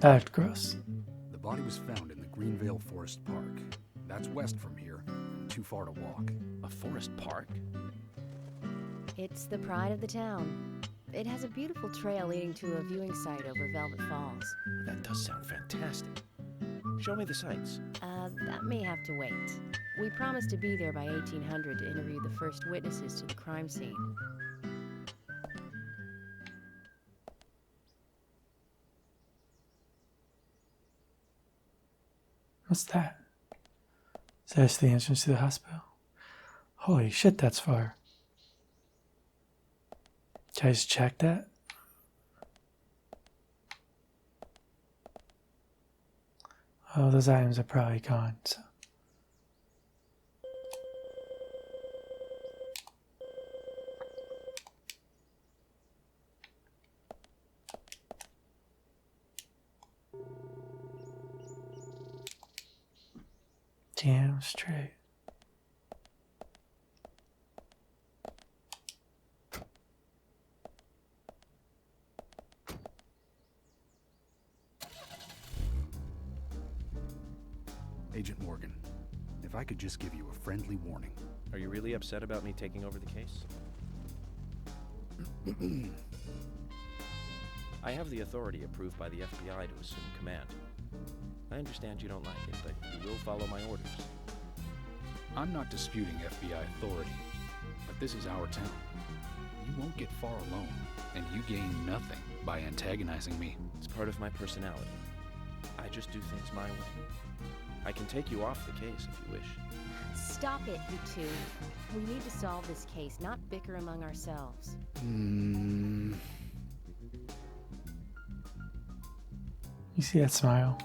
That's gross. The body was found in the Greenvale Forest Park. That's west from here, and too far to walk. A forest park? It's the pride of the town. It has a beautiful trail leading to a viewing site over Velvet Falls. That does sound fantastic. Show me the sights. That may have to wait. We promised to be there by 1800 to interview the first witnesses to the crime scene. What's that? Is that the entrance to the hospital? Holy shit, that's far. Can I just check that? Oh, those items are probably gone, so. Damn straight. Agent Morgan, if I could just give you a friendly warning. Are you really upset about me taking over the case? I have the authority approved by the FBI to assume command. I understand you don't like it, but you will follow my orders. I'm not disputing FBI authority, but this is our town. You won't get far alone, and you gain nothing by antagonizing me. It's part of my personality. I just do things my way. I can take you off the case if you wish. Stop it, you two. We need to solve this case, not bicker among ourselves. You see that smile?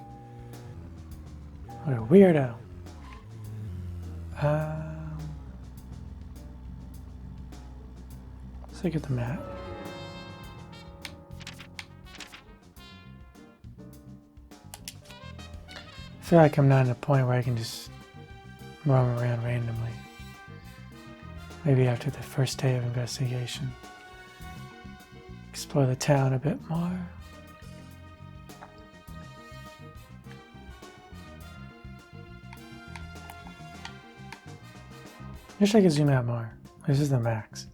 What a weirdo. Let's look at the map. I feel like I'm not at a point where I can just roam around randomly. Maybe after the first day of investigation. Explore the town a bit more. Wish I could zoom out more. This is the max.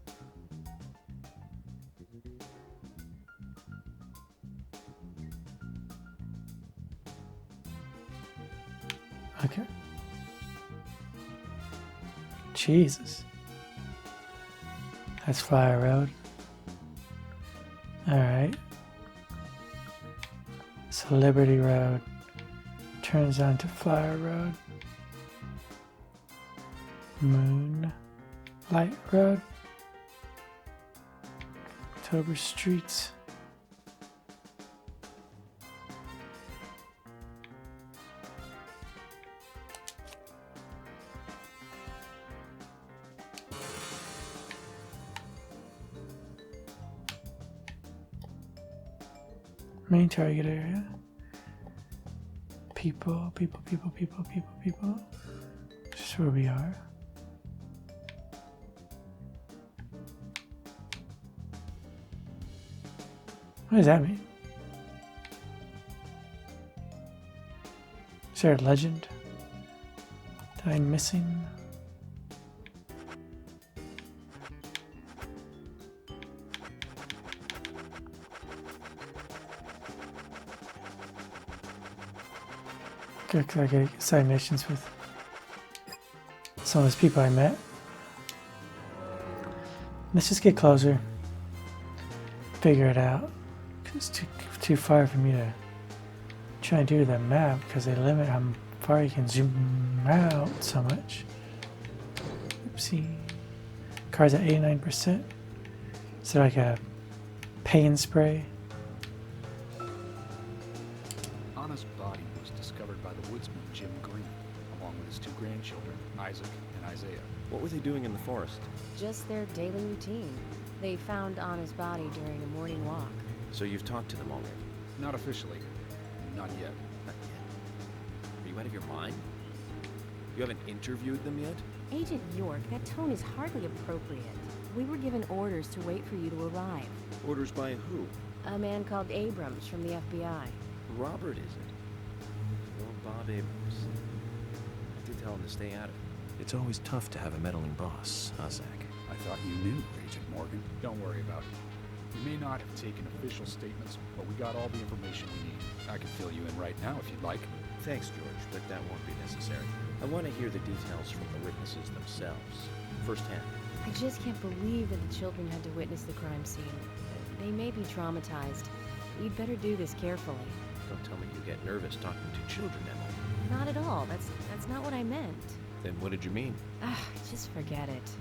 Okay. Jesus. That's Flower Road. Alright. So Liberty Road turns onto Flower Road. Moonlight Road. October Streets. Main target area. People. This is where we are. What does that mean? Is there a legend that I'm missing? Could I get side missions with some of those people I met? Let's just get closer. Figure it out. It's too far for me to try and do the map because they limit how far you can zoom out so much. Oopsie. Car's at 89%. Is it like a pain spray? Anna's body was discovered by the woodsman Jim Green, along with his two grandchildren, Isaac and Isaiah. What were they doing in the forest? Just their daily routine. They found Anna's body during a morning walk. So you've talked to them already? Not officially. Not yet. Not yet. Are you out of your mind? You haven't interviewed them yet? Agent York, that tone is hardly appropriate. We were given orders to wait for you to arrive. Orders by who? A man called Abrams from the FBI. Robert, is it? Well, Bob Abrams. I did tell him to stay out of it. It's always tough to have a meddling boss, huh, Zach? I thought you knew, Agent Morgan. Don't worry about it. We may not have taken official statements, but we got all the information we need. I can fill you in right now if you'd like. Thanks, George, but that won't be necessary. I want to hear the details from the witnesses themselves, firsthand. I just can't believe that the children had to witness the crime scene. They may be traumatized. You'd better do this carefully. Don't tell me you get nervous talking to children, Emily. Not at all. That's not what I meant. Then what did you mean? Just forget it.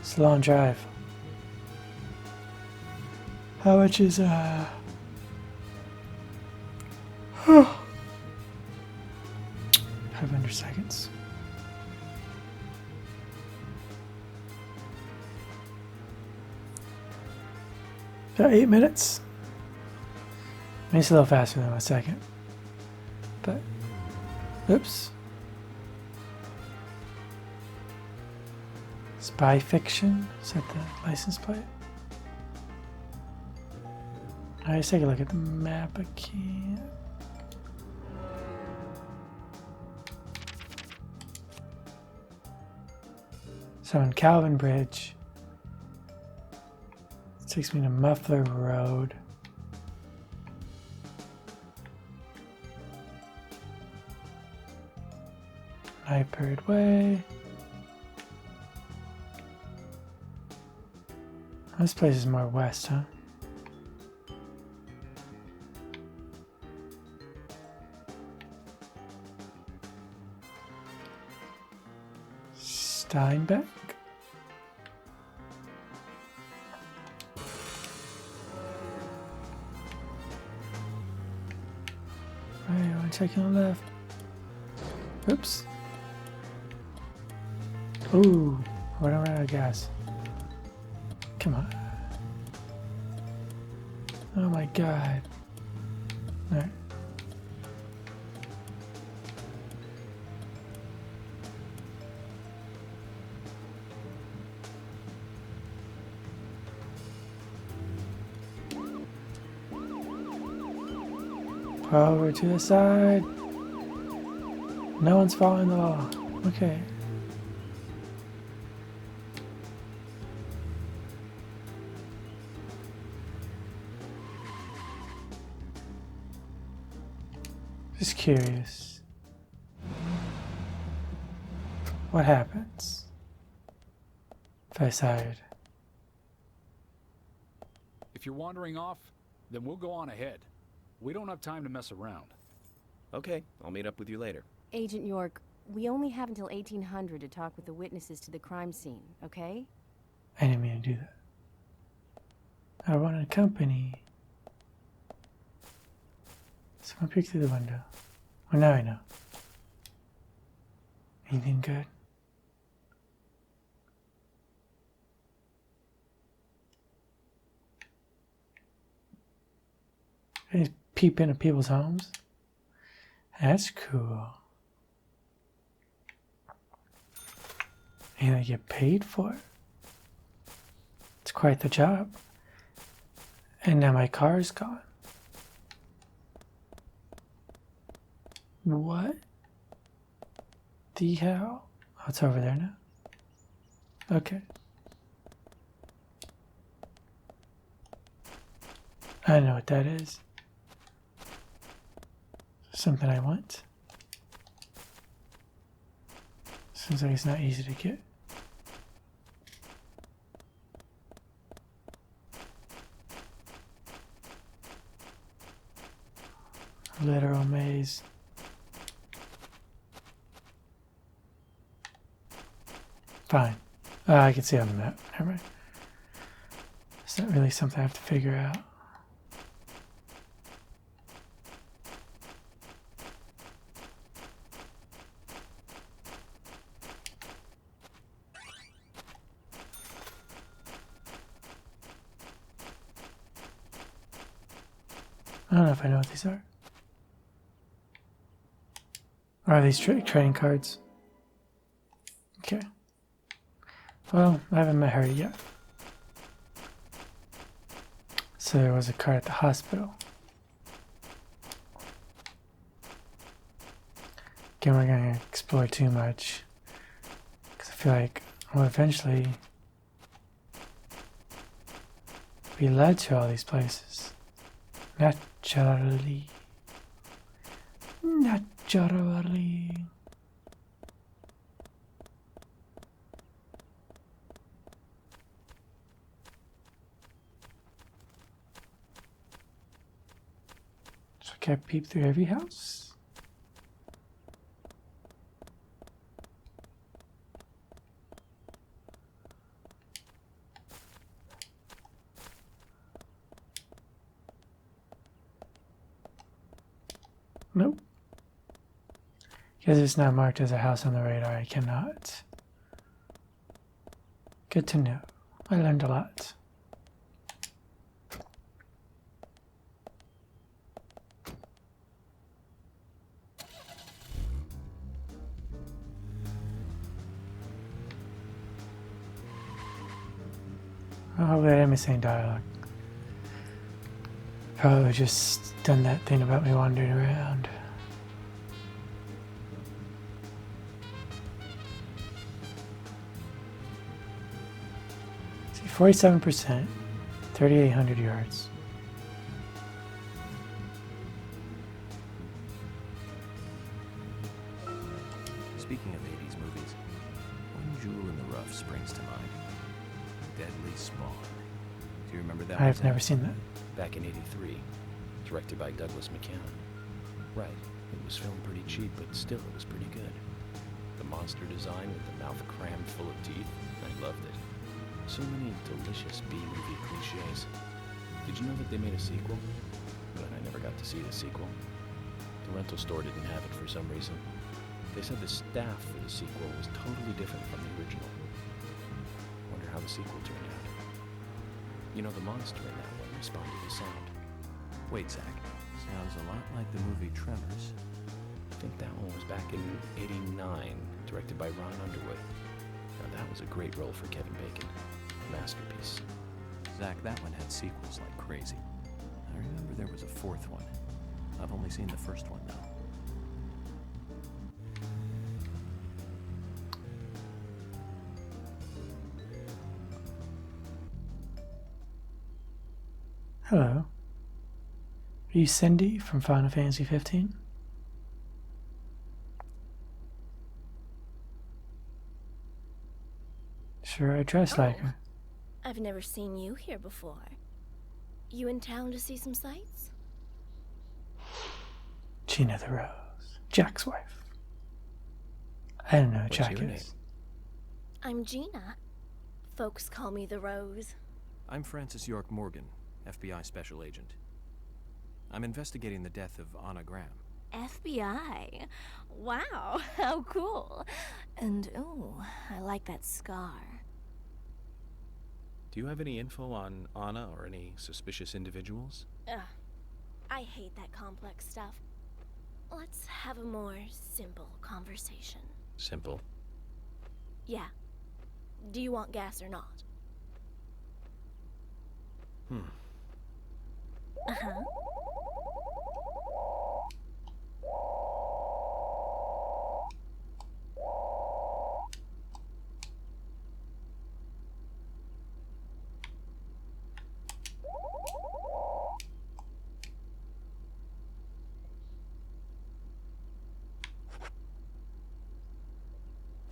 It's a long drive. How much is 500 seconds. About 8 minutes. I mean, it's a little faster than a second. But, oops. Spy fiction? Is that the license plate? Alright, let's take a look at the map again. So in Calvin Bridge, it takes me to Muffler Road. Nightbird Way. This place is more west, huh? Steinbeck? Right, I'm taking on the left. Oops. Ooh, what am I out of gas? Come on. Oh my god. Alright. Over to the side. No one's following the law. Okay. Just curious. What happens if I side? If you're wandering off, then we'll go on ahead. We don't have time to mess around. Okay, I'll meet up with you later. Agent York, we only have until 1800 to talk with the witnesses to the crime scene, okay? I didn't mean to do that. I want a company. Someone peek through the window. Well, now I know. Anything good? They peep into people's homes? That's cool. And they get paid for it. It's quite the job. And now my car's gone. What the hell? Oh, it's over there now. Okay. I know what that is. Something I want. Seems like it's not easy to get. Literal maze. Fine. I can see on the map. Never mind. It's not really something I have to figure out. I don't know if I know what these are. Or are these trading cards? Okay. Well, I haven't met her yet. So there was a card at the hospital. Again, we're going to explore too much. Because I feel like we'll eventually be led to all these places. Naturally. Naturally. So can I peep through every house? Nope. Because it's not marked as a house on the radar, I cannot. Good to know. I learned a lot. Oh, wait, I'm missing dialogue. Probably just done that thing about me wandering around. See, 47%, 3,800 yards. Speaking of 80s movies, one jewel in the rough springs to mind. Deadly Spawn. Do you remember that? I've never seen that. Back in '83, directed by Douglas McCann. Right, it was filmed pretty cheap, but still it was pretty good. The monster design with the mouth crammed full of teeth, I loved it. So many delicious B-movie cliches. Did you know that they made a sequel? But I never got to see the sequel. The rental store didn't have it for some reason. They said the staff for the sequel was totally different from the original. Wonder how the sequel turned out. You know, the monster in that one responded to sound. Wait, Zach. Sounds a lot like the movie Tremors. I think that one was back in '89, directed by Ron Underwood. Now that was a great role for Kevin Bacon. Masterpiece. Zach, that one had sequels like crazy. I remember there was a fourth one. I've only seen the first one, though. Hello. Are you Cindy from Final Fantasy 15? Sure, I dress like her. I've never seen you here before. You in town to see some sights? Gina the Rose, Jack's wife. I don't know who What's Jack your is. I'm Gina. Folks call me the Rose. I'm Francis York Morgan, FBI Special Agent. I'm investigating the death of Anna Graham. FBI? Wow, how cool. And ooh, I like that scar. Do you have any info on Anna or any suspicious individuals? Ugh, I hate that complex stuff. Let's have a more simple conversation. Simple. Yeah. Do you want gas or not? Uh-huh.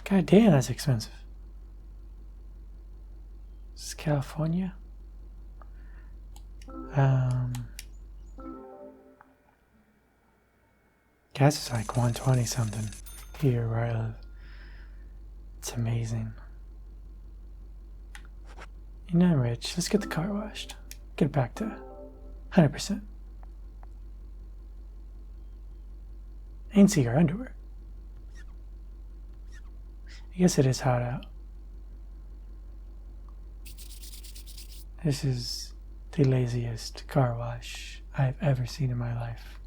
God damn, that's expensive. This is California. Gas is like 120 something here where I live. It's amazing. You know, I'm rich. Let's get the car washed. Get it back to 100%. Ain't see your underwear. I guess it is hot out. This is the laziest car wash I've ever seen in my life.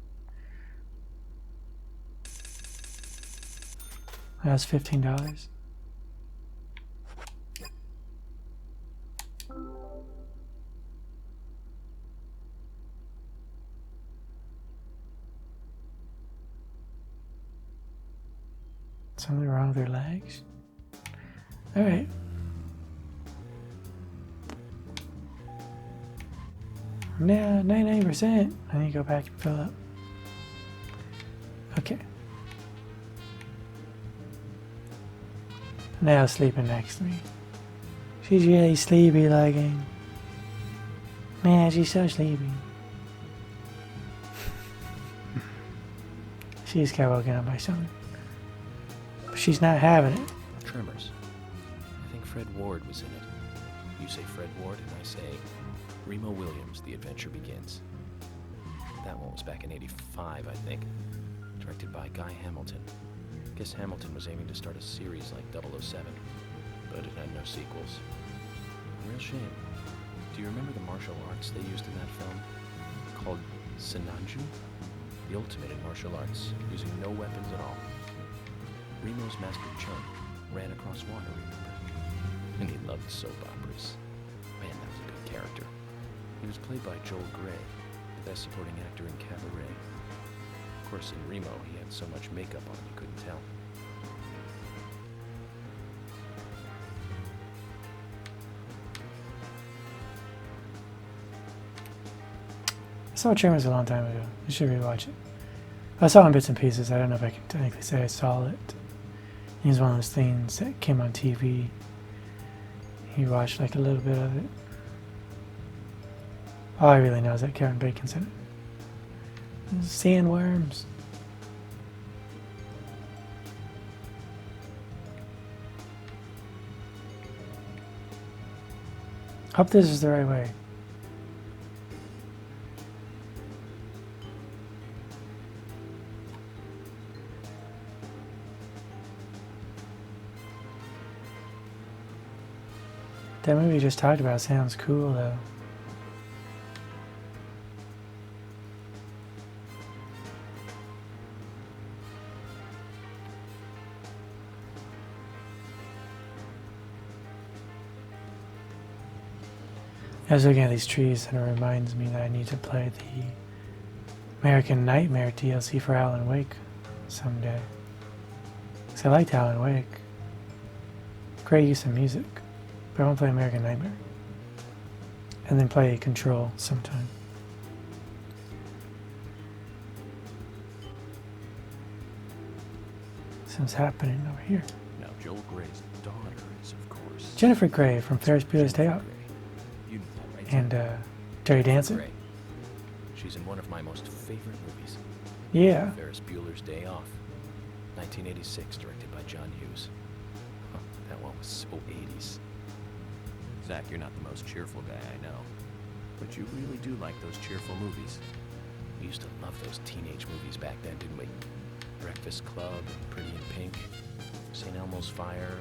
That was $15. Something wrong with her legs? Alright. Now, 99%. I need to go back and fill up. Okay. Now sleeping next to me. She's really sleepy looking. Man, she's so sleepy. She just got woken up by something. But she's not having it. Tremors. I think Fred Ward was in it. You say Fred Ward, and I say Remo Williams, The Adventure Begins. That one was back in '85, I think. Directed by Guy Hamilton. Guess Hamilton was aiming to start a series like 007, but it had no sequels. A real shame. Do you remember the martial arts they used in that film? Called Sinanju? The ultimate in martial arts, using no weapons at all. Remo's master Chun ran across water, remember? And he loved soap operas. Man, that was a good character. He was played by Joel Grey, the best supporting actor in Cabaret. Of course, in Remo, he had so much makeup on you couldn't tell. I saw Tremors a long time ago. I should rewatch it. I saw it in bits and pieces. I don't know if I can technically say I saw it. It was one of those things that came on TV. You watched like a little bit of it. All I really know is that Kevin Bacon's in it. Sandworms. Hope this is the right way. That movie we just talked about sounds cool though. I was looking at these trees and it reminds me that I need to play the American Nightmare DLC for Alan Wake someday. Because I liked Alan Wake. Great use of music. But I want to play American Nightmare. And then play Control sometime. Something's happening over here. Now, Joel Grey's daughter is, of course, Jennifer Grey from Ferris Bueller's Day Off. you know that, right? And Dirty Dancing. Grey. She's in one of my most favorite movies. Yeah. Ferris Bueller's Day Off. 1986, directed by John Hughes. Huh, that one was so 80s. Zach, you're not the most cheerful guy I know, but you really do like those cheerful movies. We used to love those teenage movies back then, didn't we? Breakfast Club, and Pretty in Pink, St. Elmo's Fire,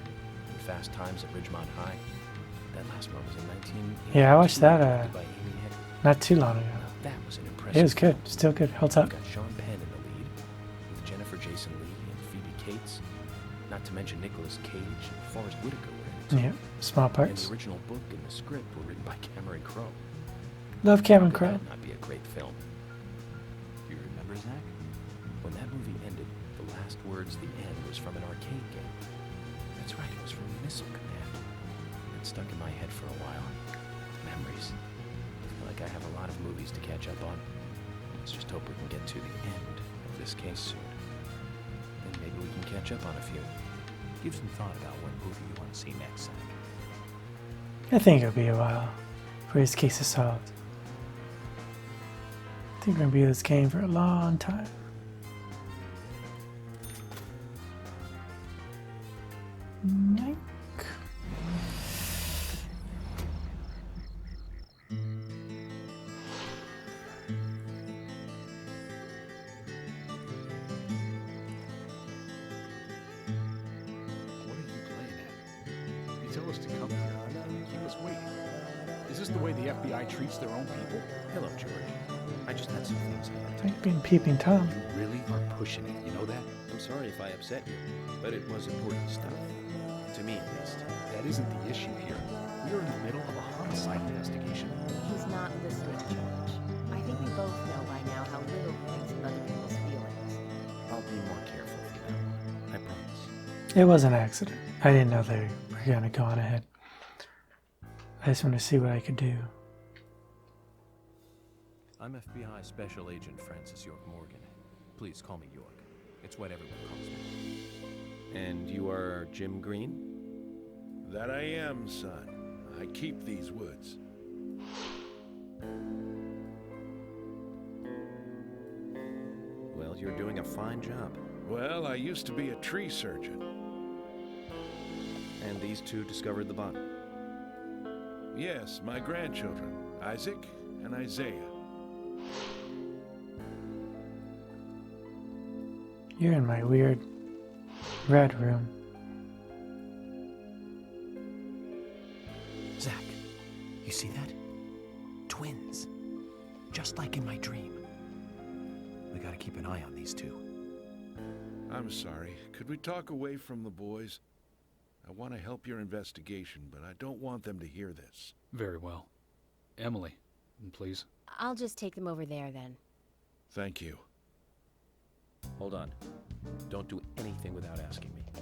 and Fast Times at Ridgemont High. That last one was in 1982. Yeah, I watched that directed by Amy Hennig. not too long ago. Now, that was an impressive It was good. film. Still good. Holds We've up. got Sean Penn in the lead, with Jennifer Jason Leigh and Phoebe Cates, not to mention Nicolas Cage and Forrest Whitaker were in it too. Yeah. Small And parts. the original book and the script were written by Cameron Crowe. Love Cameron How Crowe. could that not be a great film? Do you remember, Zach? When that movie ended, the last words, the end, was from an arcade game. That's right, it was from Missile Command. It stuck in my head for a while. Memories. I feel like I have a lot of movies to catch up on. Let's just hope we can get to the end of this case soon. Then maybe we can catch up on a few. Give some thought about what movie you want to see next, Zach. I think it'll be a while before this case is solved. I think we're gonna be in this game for a long time. Yoink. What are you playing at? You tell us to come here, and you keep us waiting. Is this the way the FBI treats their own people? Hello, George. I just had some things I wanted to I've been peeping Tom. You really are pushing it, you know that? I'm sorry if I upset you, but it was important stuff. To me, at least. That isn't the issue here. We are in the middle of a homicide investigation. He's not listening, George. I think we both know by now how little he thinks of other people's feelings. I'll be more careful from now on. I promise. It was an accident. I didn't know they were going to go on ahead. I just wanted to see what I could do. I'm FBI Special Agent Francis York Morgan. Please call me York. It's what everyone calls me. And you are Jim Green? That I am, son. I keep these woods. Well, you're doing a fine job. Well, I used to be a tree surgeon. And these two discovered the body. Yes, my grandchildren, Isaac and Isaiah. You're in my weird red room. Zach, you see that? Twins. Just like in my dream. We gotta keep an eye on these two. I'm sorry. Could we talk away from the boys? I want to help your investigation, but I don't want them to hear this. Very well. Emily, please. I'll just take them over there then. Thank you. Hold on. Don't do anything without asking me.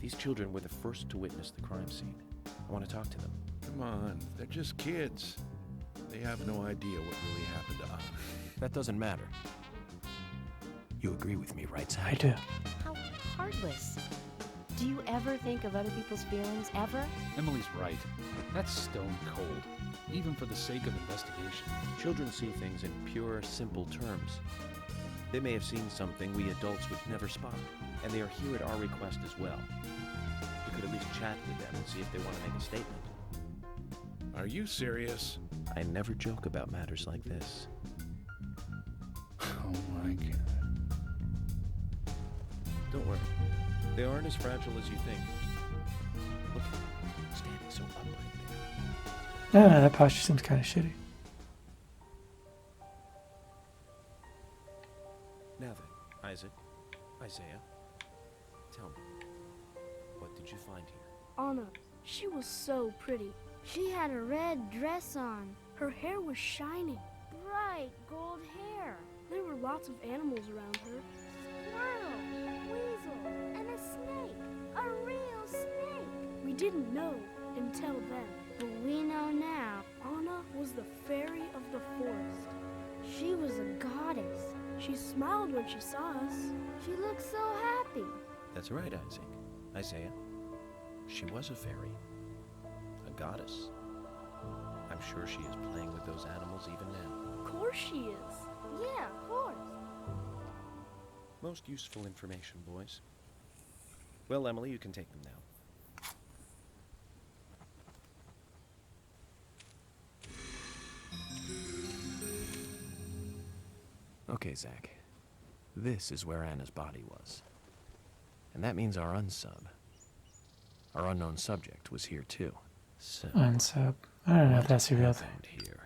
These children were the first to witness the crime scene. I want to talk to them. Come on, they're just kids. They have no idea what really happened to Anna. That doesn't matter. You agree with me, right, Zach? I do. How heartless. Do you ever think of other people's feelings, ever? Emily's right. That's stone cold, even for the sake of investigation. Children see things in pure, simple terms. They may have seen something we adults would never spot, and they are here at our request as well. We could at least chat with them and see if they want to make a statement. Are you serious? I never joke about matters like this. Oh my god. Don't worry. They aren't as fragile as you think. Look, standing so upright there. No, that posture seems kind of shitty. Now then, Isaac, Isaiah, tell me, what did you find here? Anna, she was so pretty. She had a red dress on. Her hair was shiny. Bright gold hair. There were lots of animals around her. Squirrel, weasel, and a snake. A real snake. We didn't know until then. But we know now. Anna was the fairy of the forest. She was a goddess. She smiled when she saw us. She looked so happy. That's right, Isaac. Isaiah. She was a fairy. A goddess. I'm sure she is playing with those animals even now. Of course she is. Yeah, of course. Most useful information, boys. Well, Emily, you can take them now. Okay, Zach. This is where Anna's body was. And that means our unsub, our unknown subject, was here too. So, Unsub. I don't know if that's a real thing. happened here?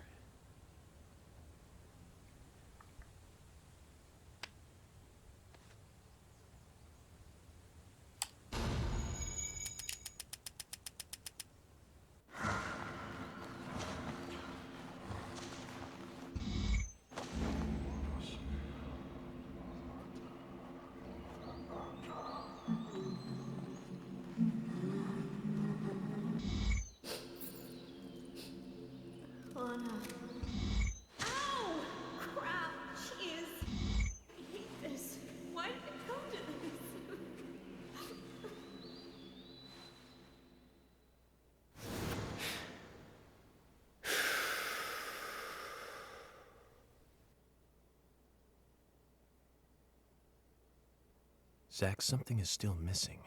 Zach, something is still missing.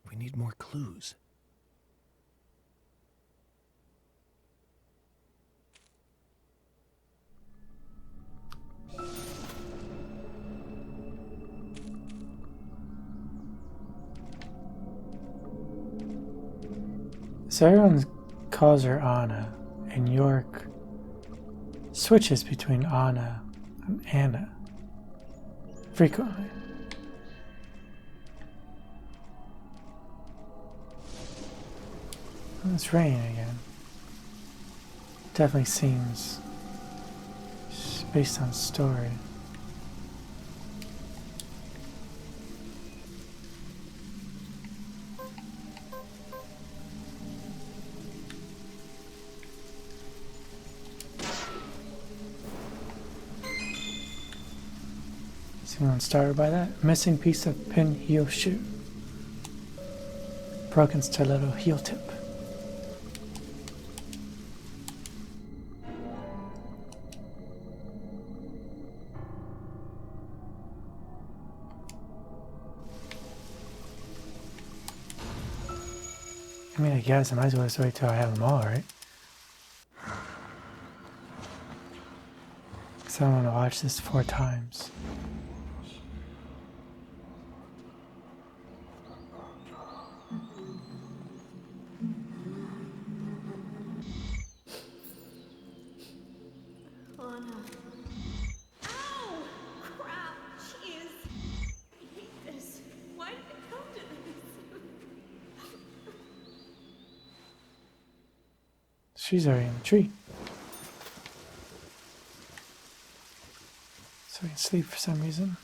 We need more clues. So everyone calls her Anna, and York switches between Anna and Anna frequently. It's raining again. Definitely seems based on story. And started by that. Missing piece of pin heel shoe. Broken stiletto heel tip. I mean, I guess I might as well just wait till I have them all, right? Because I want to watch this 4 times. Anna. Ow! Crap! Jeez! I hate this. Why did it come to this? She's already in the tree. So we can sleep for some reason.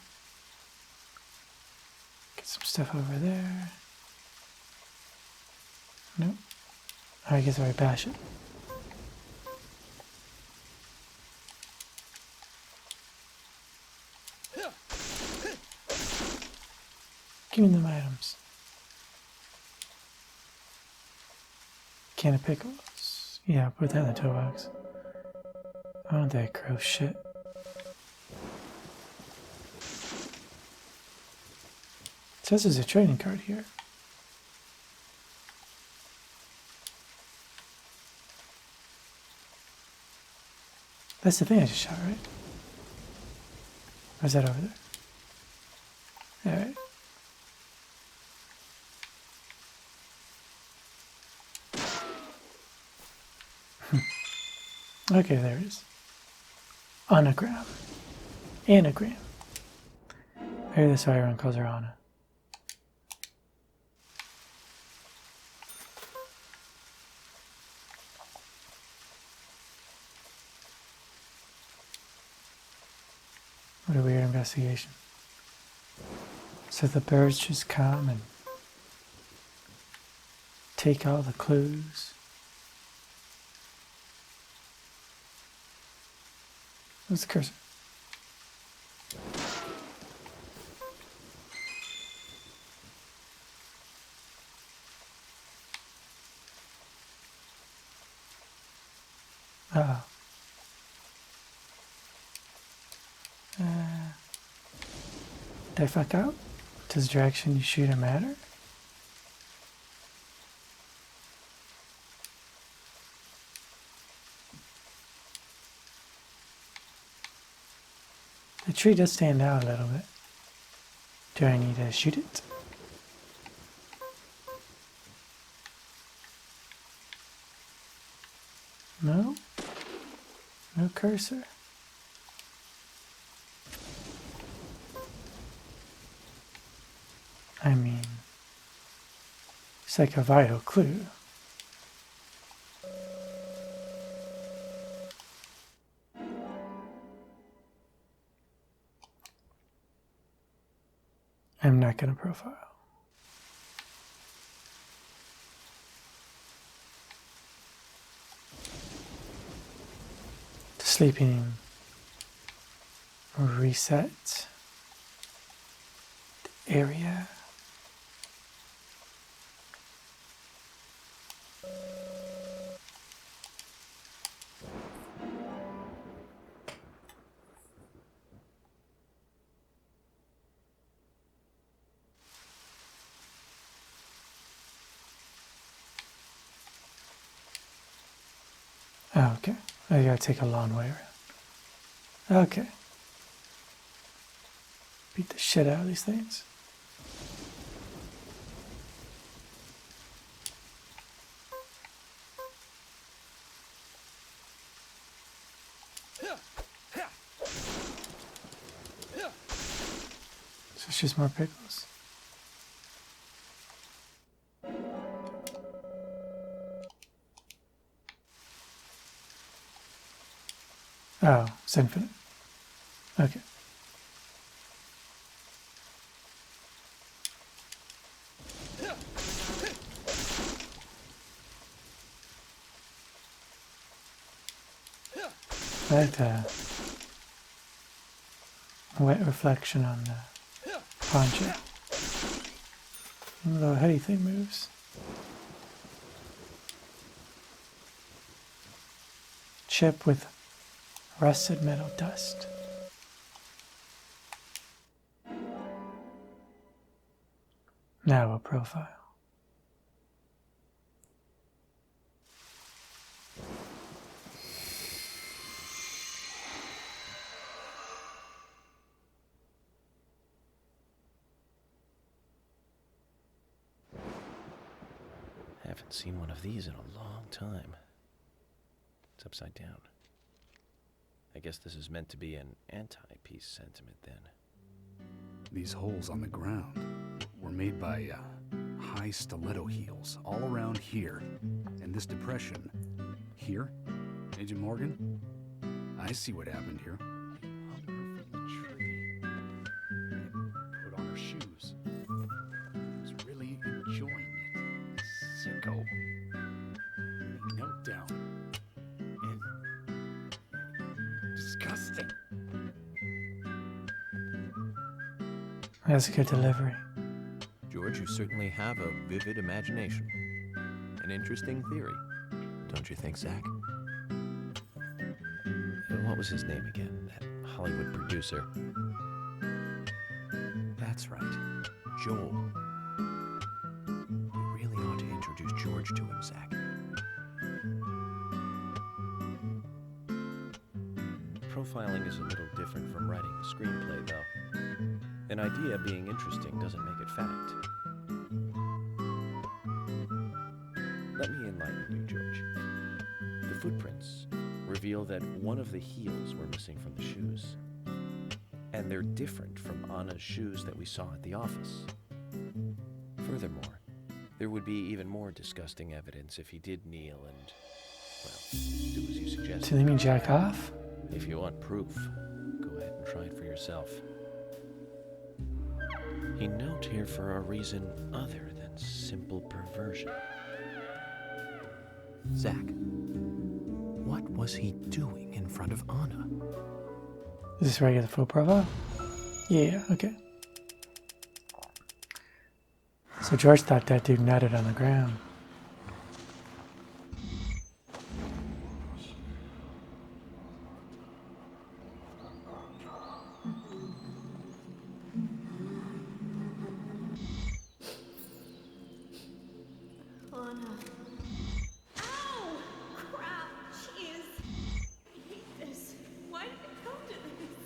Get some stuff over there. Nope. I guess I bash it. Give me them items. Can of pickles. Yeah, put that in the toolbox. Oh, that gross shit. It says there's a trading card here. That's the thing I just shot, right? Or is that over there? Alright. Okay, there it is. Anagram. Anagram. Maybe that's why everyone calls her Anna. What a weird investigation. So the birds just come and take all the clues. What's the cursor? Uh-oh. Did I fuck up? Does direction you shoot matter? The tree does stand out a little bit. Do I need to shoot it? No? No cursor? I mean, it's like a vital clue. I'm not going to profile. Sleeping reset the area. Oh, okay. I gotta take a long way around. Okay. Beat the shit out of these things. So it's just more pickles. Oh, it's infinite. Okay. That wet reflection on the poncho. The little heady thing moves. Chip with rusted metal dust. Now a profile. Haven't seen one of these in a long time. It's upside down. I guess this is meant to be an anti-peace sentiment then. These holes on the ground were made by high stiletto heels all around here. And this depression here, Agent Morgan, I see what happened here. Hung her from the tree and put on her shoes. Was really enjoying it. Sicko. He knelt down and disgusting. That's a good delivery. George, you certainly have a vivid imagination. An interesting theory. Don't you think, Zach? What was his name again? That Hollywood producer. That's right. Joel. We really ought to introduce George to him, Zach. Profiling is a little different from writing a screenplay, though. An idea being interesting doesn't make it fact. Let me enlighten you, George. The footprints reveal that one of the heels were missing from the shoes. And they're different from Anna's shoes that we saw at the office. Furthermore, there would be even more disgusting evidence if he did kneel and, well, do as you suggested. Do they mean jack off? If you want proof, go ahead and try it for yourself. He knelt here for a reason other than simple perversion. Zach, what was he doing in front of Anna? Is this where I get the full profile? Yeah, okay. So George thought that dude nutted on the ground. Anna. Ow! Crap! Jeez! I hate this. Why did it come to this?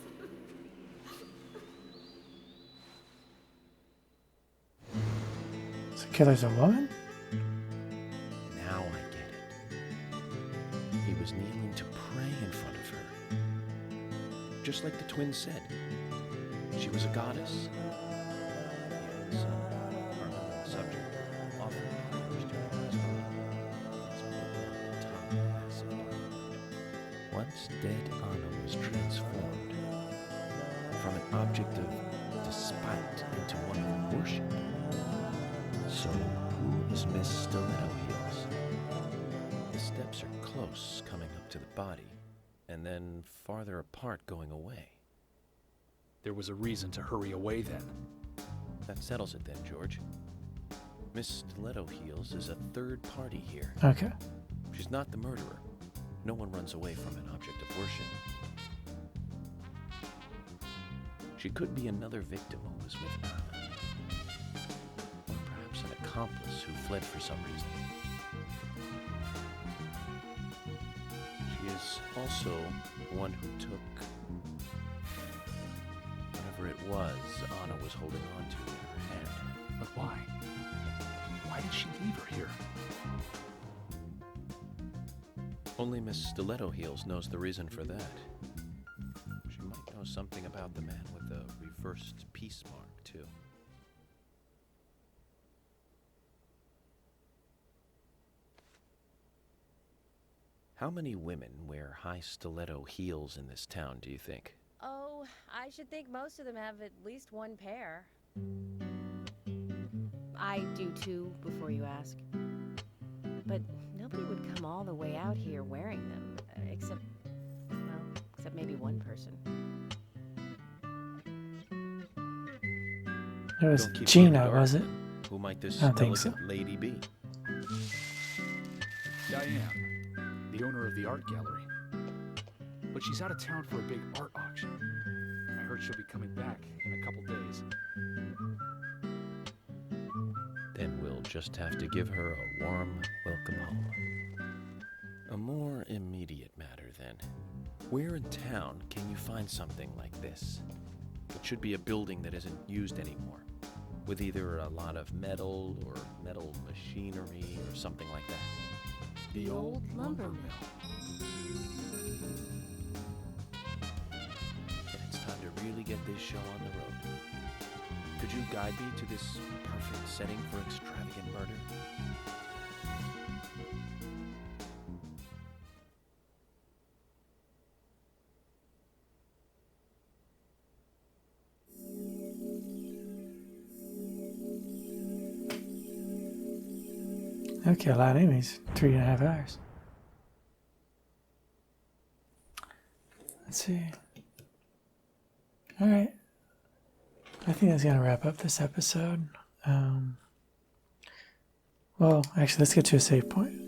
So killer's a woman? Now I get it. He was kneeling to pray in front of her. Just like the twins said. She was a goddess. Yes, our unknown subject often refers to her as once dead, Anna was transformed from an object of despite into one of worship. So, who is Miss Stiletto Heels? The steps are close coming up to the body, and then farther apart going away. There was a reason to hurry away then. That settles it then, George. Miss Stiletto Heels is a third party here. Okay. She's not the murderer. No one runs away from an object of worship. She could be another victim who was with Anna. Or perhaps an accomplice who fled for some reason. She is also one who took whatever it was Anna was holding on to in her hand. But why? Why did she leave her here? Only Miss Stiletto Heels knows the reason for that. She might know something about the man with the reversed peace mark, too. How many women wear high stiletto heels in this town, do you think? Oh, I should think most of them have at least one pair. I do too, before you ask. But nobody would come all the way out here wearing them, except maybe one person. It was Don't keep me in the Gina, dark. was it? Who might this I don't think elegant lady be? Diane, the owner of the art gallery. But she's out of town for a big art auction. I heard she'll be coming back in a couple days. Then we'll just have to give her a warm welcome home. A more immediate matter, then. Where in town can you find something like this? It should be a building that isn't used anymore, with either a lot of metal or metal machinery or something like that. The old lumber mill. And it's time to really get this show on the road. Could you guide me to this perfect setting for extravagant murder? Okay, a lot of enemies. 3.5 hours. Let's see. Alright. I think that's going to wrap up this episode. Well, actually, let's get to a save point.